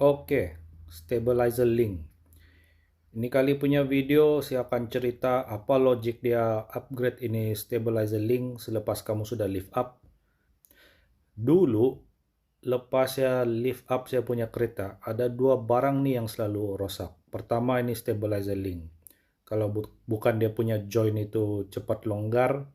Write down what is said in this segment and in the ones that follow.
Oke, stabilizer link. Ini kali punya video saya akan cerita apa logic dia upgrade ini stabilizer link selepas kamu sudah lift up. Dulu, lepas saya lift up saya punya kereta, ada dua barang nih yang selalu rosak. Pertama ini stabilizer link. Kalau bukan dia punya join itu cepat longgar,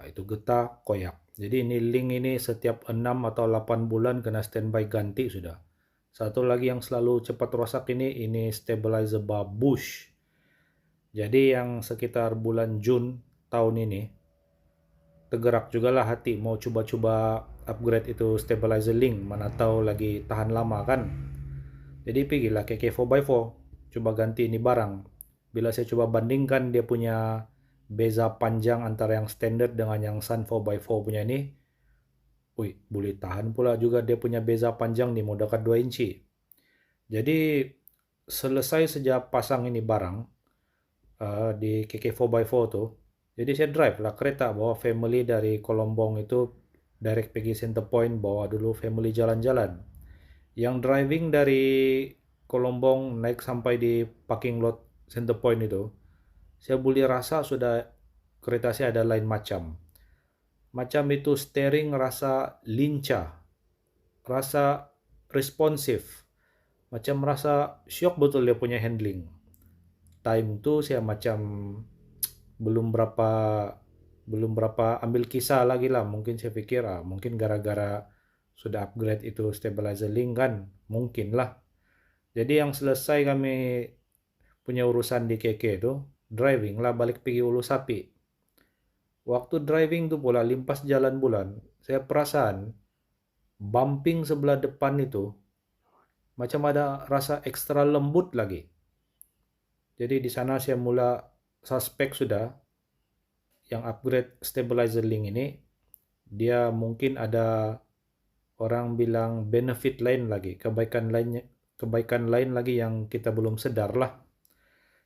itu getah, koyak. Jadi ini link ini setiap 6 atau 8 bulan kena standby ganti sudah. Satu lagi yang selalu cepat rusak ini stabilizer bar bush. Jadi yang sekitar bulan Jun tahun ini, tergerak juga lah hati mau coba-coba upgrade itu stabilizer link, mana tahu lagi tahan lama kan. Jadi pergilah ke K4x4, coba ganti ini barang. Bila saya coba bandingkan dia punya beza panjang antara yang standard dengan yang Sun 4x4 punya ini, wih, boleh tahan pula juga dia punya beza panjang nih, mau dekat 2 inci. Jadi selesai sejak pasang ini barang di KK4x4 tuh, jadi saya drive lah kereta bawa family dari Kolombong itu direct pergi center point, bawa dulu family jalan-jalan. Yang driving dari Kolombong naik sampai di parking lot center point itu, saya boleh rasa sudah kereta saya ada lain macam. Macam itu steering rasa lincah, rasa responsif, macam rasa syok betul dia punya handling. Time tuh saya macam belum berapa belum berapa ambil kisah lagi lah. Mungkin saya pikir mungkin gara-gara sudah upgrade itu stabilizer link kan, mungkin lah. Jadi yang selesai kami punya urusan di KK itu, driving lah balik pergi Ulu Sapi. Waktu driving tuh pula limpas jalan bulan, saya perasaan bumping sebelah depan itu macam ada rasa ekstra lembut lagi. Jadi di sana saya mula suspek sudah yang upgrade stabilizer link ini, dia mungkin ada orang bilang benefit lain lagi, kebaikan lain lagi yang kita belum sedar lah.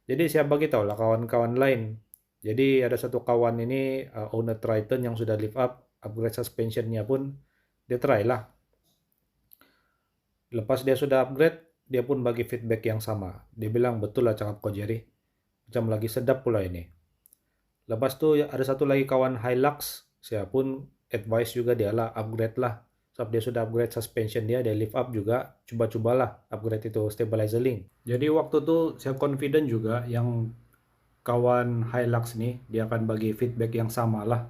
Jadi saya bagi tahu lah kawan-kawan lain. Jadi ada satu kawan ini owner Triton yang sudah lift up, upgrade suspensionnya pun dia try lah. Lepas dia sudah upgrade, dia pun bagi feedback yang sama. Dia bilang betul lah cakap kau Jerry. Macam lagi sedap pula ini. Lepas tu ada satu lagi kawan Hilux, saya pun advice juga dia lah upgrade lah. Sebab dia sudah upgrade suspension dia lift up juga, coba-cobalah upgrade itu stabilizer link. Jadi waktu tu saya confident juga yang kawan Hilux nih, dia akan bagi feedback yang sama lah.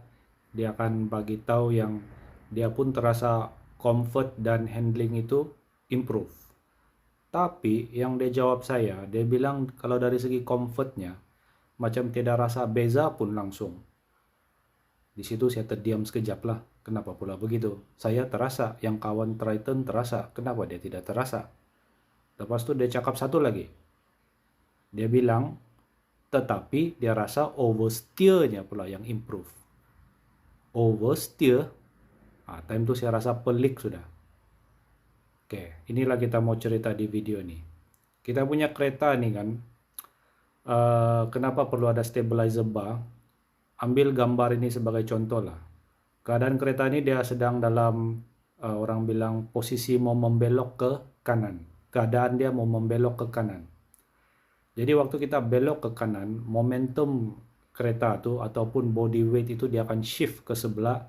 Dia akan bagi tahu yang dia pun terasa comfort dan handling itu improve. Tapi yang dia jawab saya, dia bilang kalau dari segi comfortnya, macam tidak rasa beza pun langsung. Di situ saya terdiam sekejap lah. Kenapa pula begitu? Saya terasa, yang kawan Triton terasa. Kenapa dia tidak terasa? Lepas itu dia cakap satu lagi. Dia bilang, tetapi dia rasa oversteer-nya pula yang improve. Oversteer, time itu saya rasa pelik sudah. Oke, inilah kita mau cerita di video ini. Kita punya kereta nih kan, kenapa perlu ada stabilizer bar? Ambil gambar ini sebagai contoh lah. Keadaan kereta ini dia sedang dalam orang bilang posisi mau membelok ke kanan. Keadaan dia mau membelok ke kanan. Jadi waktu kita belok ke kanan, momentum kereta itu ataupun body weight itu dia akan shift ke sebelah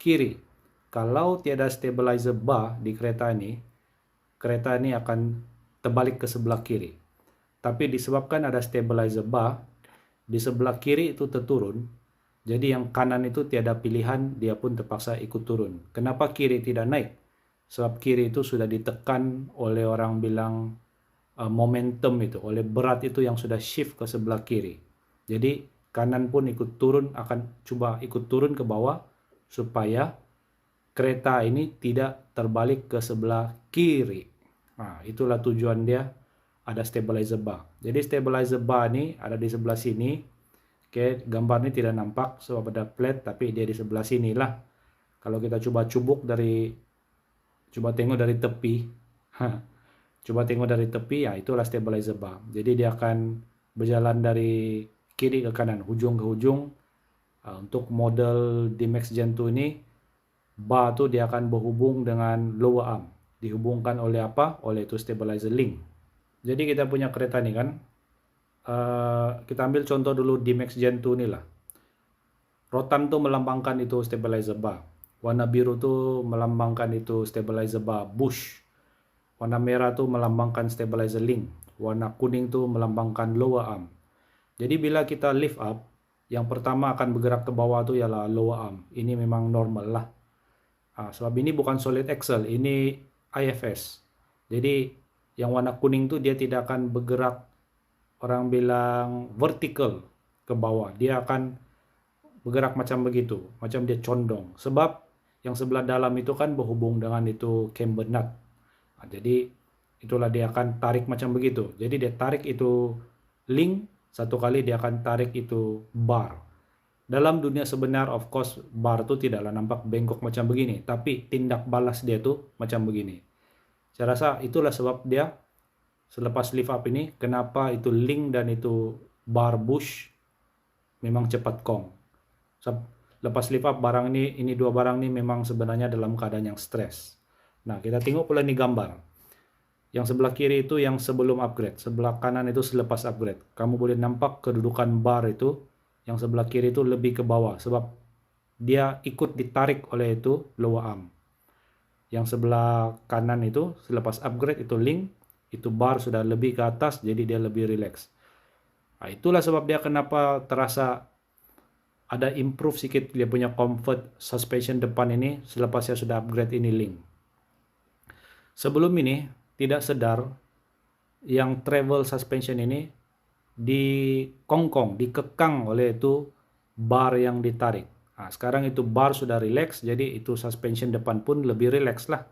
kiri. Kalau tiada stabilizer bar di kereta ini akan terbalik ke sebelah kiri. Tapi disebabkan ada stabilizer bar, di sebelah kiri itu terturun, jadi yang kanan itu tiada pilihan, dia pun terpaksa ikut turun. Kenapa kiri tidak naik? Sebab kiri itu sudah ditekan oleh orang bilang momentum itu, oleh berat itu yang sudah shift ke sebelah kiri. Jadi kanan pun ikut turun, akan coba ikut turun ke bawah supaya kereta ini tidak terbalik ke sebelah kiri. Nah, itulah tujuan dia ada stabilizer bar. Jadi stabilizer bar ini ada di sebelah sini. Oke, gambar ini tidak nampak sebab ada plate, tapi dia di sebelah sini lah. Kalau kita coba tengok dari tepi. Coba tengok dari tepi, ya itulah stabilizer bar. Jadi dia akan berjalan dari kiri ke kanan, hujung ke hujung. Untuk model D-Max Gen 2 ini, bar tu dia akan berhubung dengan lower arm. dihubungkan oleh apa? Oleh itu stabilizer link. Jadi kita punya kereta nih kan, kita ambil contoh dulu di Max Gen 2 nih lah. Rotan tuh melambangkan itu stabilizer bar. Warna biru tuh melambangkan itu stabilizer bar bush. Warna merah tuh melambangkan stabilizer link. Warna kuning tuh melambangkan lower arm. Jadi bila kita lift up, yang pertama akan bergerak ke bawah tuh ialah lower arm. Ini memang normal lah. Sebab ini bukan solid axle, ini IFS. Jadi yang warna kuning tuh dia tidak akan bergerak, orang bilang vertical ke bawah. Dia akan bergerak macam begitu, macam dia condong. Sebab yang sebelah dalam itu kan berhubung dengan itu camber nut. Jadi itulah dia akan tarik macam begitu. Jadi dia tarik itu link, satu kali dia akan tarik itu bar. Dalam dunia sebenar, of course, bar itu tidaklah nampak bengkok macam begini, tapi tindak balas dia tuh macam begini. Saya rasa itulah sebab dia selepas lift up ini, kenapa itu link dan itu bar bush memang cepat kong. Lepas lift up barang ini dua barang ini memang sebenarnya dalam keadaan yang stres. Nah, kita tengok pula ini gambar. Yang sebelah kiri itu yang sebelum upgrade, sebelah kanan itu selepas upgrade. Kamu boleh nampak kedudukan bar itu, yang sebelah kiri itu lebih ke bawah, sebab dia ikut ditarik oleh itu lower arm. Yang sebelah kanan itu, selepas upgrade itu link, itu bar sudah lebih ke atas, jadi dia lebih relax. Nah, itulah sebab dia kenapa terasa ada improve sedikit dia punya comfort suspension depan ini selepas saya sudah upgrade ini link. Sebelum ini tidak sedar yang travel suspension ini dikongkong, dikekang oleh itu bar yang ditarik. Nah, sekarang itu bar sudah relax, jadi itu suspension depan pun lebih relax lah.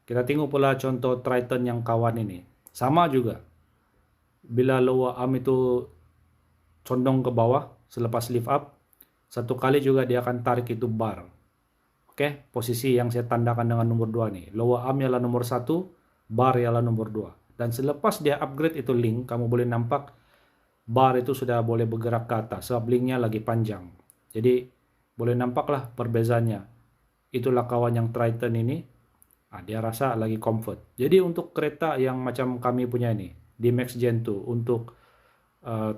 Kita tengok pula contoh Triton yang kawan ini. Sama juga. Bila lower arm itu condong ke bawah selepas lift up, satu kali juga dia akan tarik itu bar. Oke, posisi yang saya tandakan dengan nomor 2 nih. Lower arm ialah nomor 1, bar ialah nomor 2. Dan selepas dia upgrade itu link, kamu boleh nampak bar itu sudah boleh bergerak ke atas, sebab linknya lagi panjang. Jadi boleh nampaklah perbezaannya. Itulah kawan yang Triton ini, dia rasa lagi comfort. Jadi untuk kereta yang macam kami punya ini, di Max Gen 2, untuk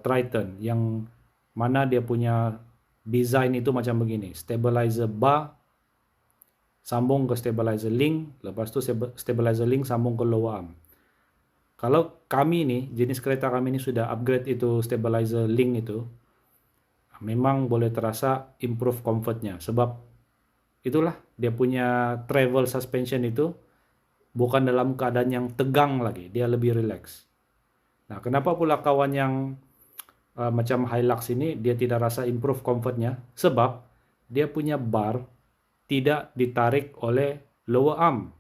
Triton, yang mana dia punya desain itu macam begini. Stabilizer bar, sambung ke stabilizer link, lepas itu stabilizer link sambung ke lower arm. Kalau kami ini, jenis kereta kami ini sudah upgrade itu stabilizer link itu, memang boleh terasa improve comfortnya. Sebab itulah dia punya travel suspension itu bukan dalam keadaan yang tegang lagi, dia lebih relax. Nah, kenapa pula kawan yang macam Hilux ini dia tidak rasa improve comfortnya? Sebab dia punya bar tidak ditarik oleh lower arm.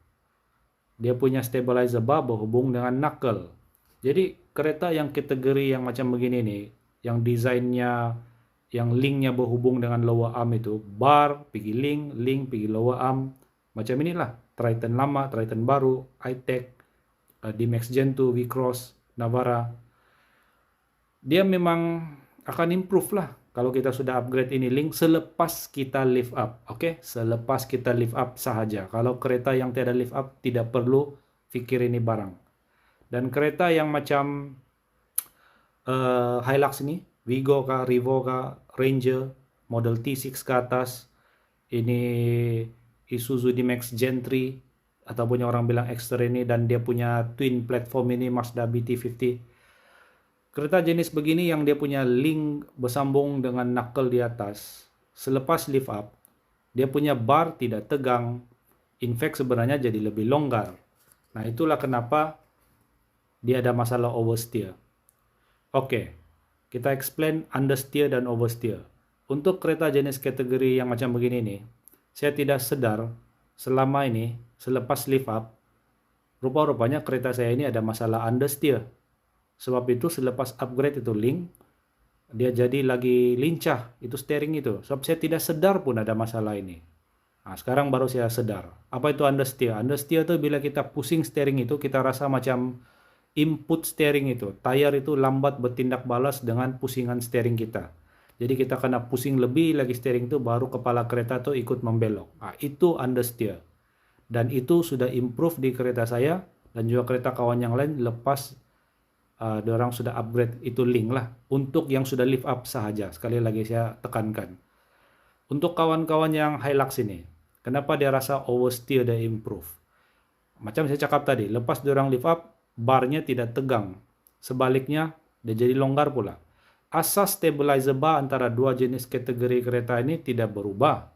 Dia punya stabilizer bar berhubung dengan knuckle. Jadi kereta yang kategori yang macam begini nih, yang desainnya, yang linknya berhubung dengan lower arm itu, bar pergi link, link pergi lower arm, macam inilah Triton lama, Triton baru, I-Tech, D-Max Gen 2, V-Cross, Navara. Dia memang akan improve lah kalau kita sudah upgrade ini link selepas kita lift up. Oke, selepas kita lift up sahaja. Kalau kereta yang tiada lift up tidak perlu fikir ini barang. Dan kereta yang macam Hilux ini, Vigo kah, Revo kah, Ranger, model T6 ke atas, ini Isuzu D-Max Gen 3, ataupun yang orang bilang Exter ini, dan dia punya twin platform ini Mazda BT50. Kereta jenis begini yang dia punya link bersambung dengan knuckle di atas, selepas lift up, dia punya bar tidak tegang, in fact sebenarnya jadi lebih longgar. Nah, itulah kenapa dia ada masalah oversteer. Oke, kita explain understeer dan oversteer. Untuk kereta jenis kategori yang macam begini nih, saya tidak sedar selama ini selepas lift up, rupa-rupanya kereta saya ini ada masalah understeer. Sebab itu selepas upgrade itu link, dia jadi lagi lincah itu steering itu. Sebab saya tidak sedar pun ada masalah ini. Nah, sekarang baru saya sedar. Apa itu understeer? Understeer itu bila kita pusing steering itu, kita rasa macam input steering itu. Tayar itu lambat bertindak balas dengan pusingan steering kita. Jadi kita kena pusing lebih lagi steering itu, baru kepala kereta itu ikut membelok. Nah, itu understeer. Dan itu sudah improve di kereta saya dan juga kereta kawan yang lain lepas diorang sudah upgrade itu link lah. Untuk yang sudah lift up sahaja, sekali lagi saya tekankan. Untuk kawan-kawan yang Hilux ini, kenapa dia rasa oversteer dan improve? Macam saya cakap tadi, lepas diorang lift up, barnya tidak tegang. Sebaliknya, dia jadi longgar pula. Asas stabilizer bar antara dua jenis kategori kereta ini tidak berubah.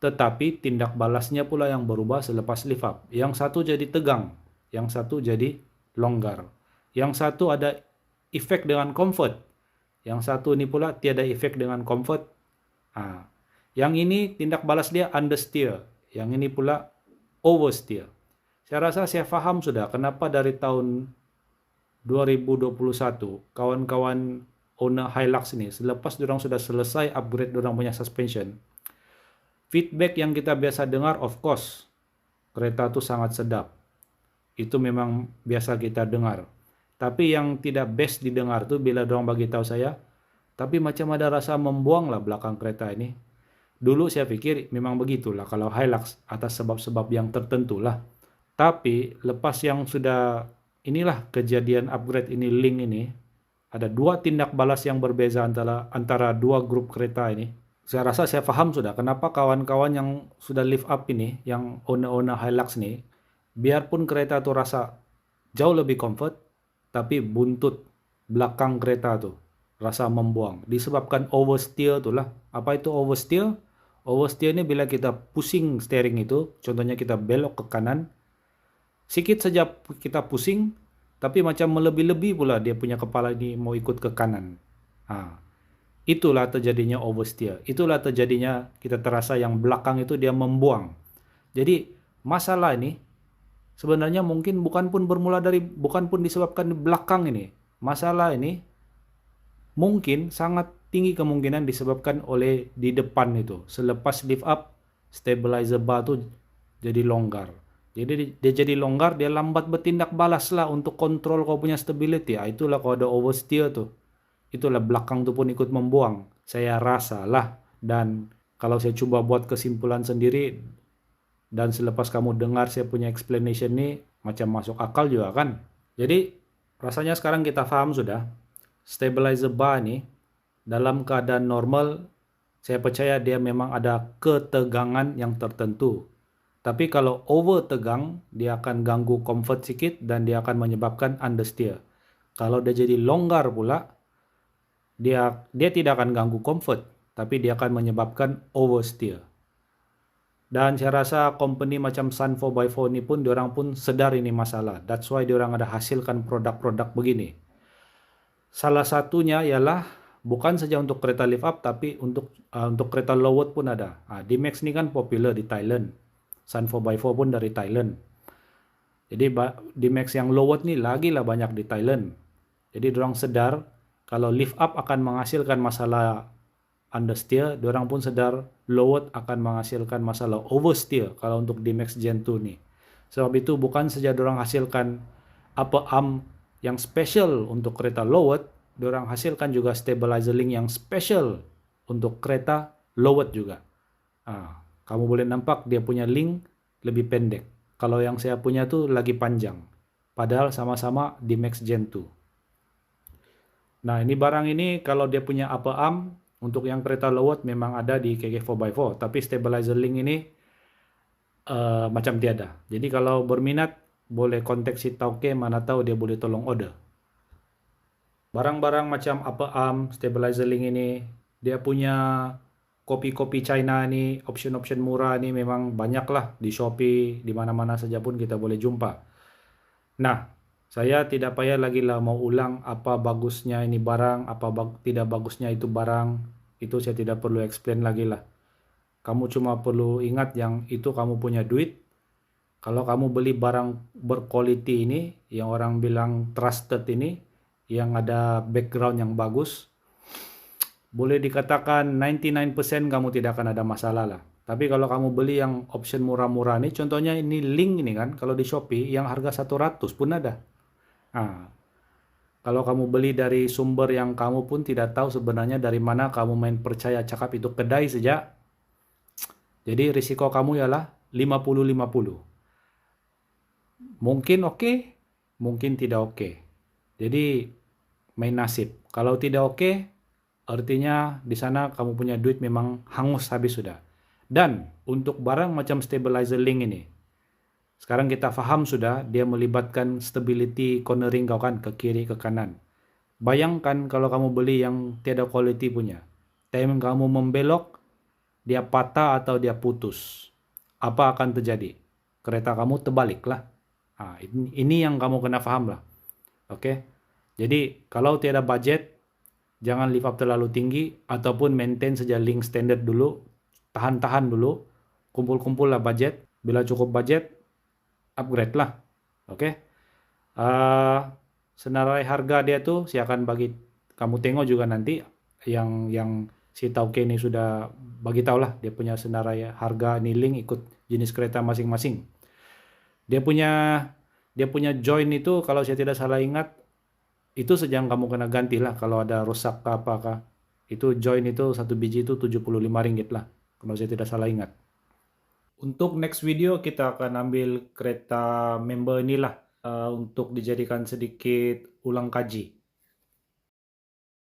Tetapi tindak balasnya pula yang berubah selepas lift up. Yang satu jadi tegang, yang satu jadi longgar. Yang satu ada efek dengan comfort. Yang satu ini pula tiada efek dengan comfort. Yang ini tindak balas dia understeer. Yang ini pula oversteer. Saya rasa saya faham sudah kenapa dari tahun 2021 kawan-kawan owner Hilux ini selepas diorang sudah selesai upgrade diorang punya suspension, feedback yang kita biasa dengar, of course kereta itu sangat sedap, itu memang biasa kita dengar. Tapi yang tidak best didengar tuh bila diorang bagi tahu saya, tapi macam ada rasa membuang lah belakang kereta ini. Dulu saya pikir memang begitulah kalau Hilux atas sebab-sebab yang tertentu lah. Tapi lepas yang sudah inilah kejadian upgrade ini link ini, ada dua tindak balas yang berbeza antara dua grup kereta ini. Saya rasa saya paham sudah kenapa kawan-kawan yang sudah lift up ini, yang owner-owner Hilux ini, biarpun kereta itu rasa jauh lebih comfort, tapi buntut belakang kereta tuh rasa membuang. Disebabkan oversteer itulah. Apa itu oversteer? Oversteer ini bila kita pusing steering itu, contohnya kita belok ke kanan, sikit saja kita pusing, tapi macam melebih-lebih pula dia punya kepala ini mau ikut ke kanan. Itulah terjadinya oversteer. Itulah terjadinya kita terasa yang belakang itu dia membuang. Jadi masalah ini sebenarnya mungkin bukan pun disebabkan di belakang ini. Masalah ini mungkin sangat tinggi kemungkinan disebabkan oleh di depan itu. Selepas lift up, stabilizer bar itu jadi longgar. Jadi dia jadi longgar, dia lambat bertindak balas lah untuk kontrol kau punya stability. Itulah kalau ada oversteer tuh. Itulah belakang tuh pun ikut membuang. Saya rasa lah. Dan kalau saya coba buat kesimpulan sendiri, dan selepas kamu dengar saya punya explanation ini, macam masuk akal juga kan. Jadi rasanya sekarang kita paham sudah. Stabilizer bar ini dalam keadaan normal, saya percaya dia memang ada ketegangan yang tertentu. Tapi kalau over tegang, dia akan ganggu comfort sedikit dan dia akan menyebabkan understeer. Kalau dia jadi longgar pula, dia tidak akan ganggu comfort, tapi dia akan menyebabkan oversteer. Dan saya rasa company macam Sun 4x4 ini pun, diorang pun sedar ini masalah. That's why diorang ada hasilkan produk-produk begini. Salah satunya ialah bukan saja untuk kereta lift up, tapi untuk kereta low pun ada. D-Max ini kan popular di Thailand. Sun 4x4 pun dari Thailand. Jadi D-Max yang low ni lagi lah banyak di Thailand. Jadi diorang sedar kalau lift up akan menghasilkan masalah understeer, diorang pun sedar low akan menghasilkan masalah oversteer kalau untuk D-Max Gen 2 ni. Sebab itu bukan saja diorang hasilkan upper arm yang special untuk kereta low, diorang hasilkan juga stabilizer link yang special untuk kereta low juga. Kamu boleh nampak dia punya link lebih pendek. Kalau yang saya punya tuh lagi panjang. Padahal sama-sama D-Max Gen 2. Nah ini barang ini kalau dia punya upper arm, untuk yang kereta low memang ada di KK4x4. Tapi stabilizer link ini macam tiada. Jadi kalau berminat, boleh kontak si Tauke, mana tahu dia boleh tolong order. Barang-barang macam upper arm, stabilizer link ini, dia punya kopi-kopi China ni, option-option murah ni memang banyak lah di Shopee, di mana-mana saja pun kita boleh jumpa. Nah, saya tidak payah lagi lah mau ulang apa bagusnya ini barang, apa tidak bagusnya itu barang. Itu saya tidak perlu explain lagi lah. Kamu cuma perlu ingat yang itu kamu punya duit. Kalau kamu beli barang berquality ini, yang orang bilang trusted ini, yang ada background yang bagus, boleh dikatakan 99% kamu tidak akan ada masalah lah. Tapi kalau kamu beli yang option murah-murah nih, contohnya ini link ini kan, kalau di Shopee yang harga 100 pun ada. Kalau kamu beli dari sumber yang kamu pun tidak tahu sebenarnya dari mana, kamu main percaya cakap itu kedai saja. Jadi risiko kamu ialah 50-50. Mungkin oke, mungkin tidak oke. Jadi main nasib. Kalau tidak oke, artinya di sana kamu punya duit memang hangus habis sudah. Dan untuk barang macam stabilizer link ini, sekarang kita paham sudah dia melibatkan stability cornering kau kan ke kiri ke kanan. Bayangkan kalau kamu beli yang tiada quality punya. Time kamu membelok, dia patah atau dia putus. Apa akan terjadi? Kereta kamu terbalik lah. Nah, ini yang kamu kena paham lah. Oke. Jadi kalau tiada budget, jangan lift up terlalu tinggi ataupun maintain saja link standard dulu. Tahan-tahan dulu. Kumpul-kumpul lah budget. Bila cukup budget, upgrade lah. Oke. Senarai harga dia tuh saya akan bagi kamu tengok juga nanti yang si Tauke ini sudah bagi tahu lah dia punya senarai harga ini link ikut jenis kereta masing-masing. Dia punya join itu kalau saya tidak salah ingat itu saja yang kamu kena ganti lah kalau ada rusak ke apakah. Itu join itu satu biji itu Rp75 lah kalau saya tidak salah ingat. Untuk next video kita akan ambil kereta member inilah untuk dijadikan sedikit ulang kaji.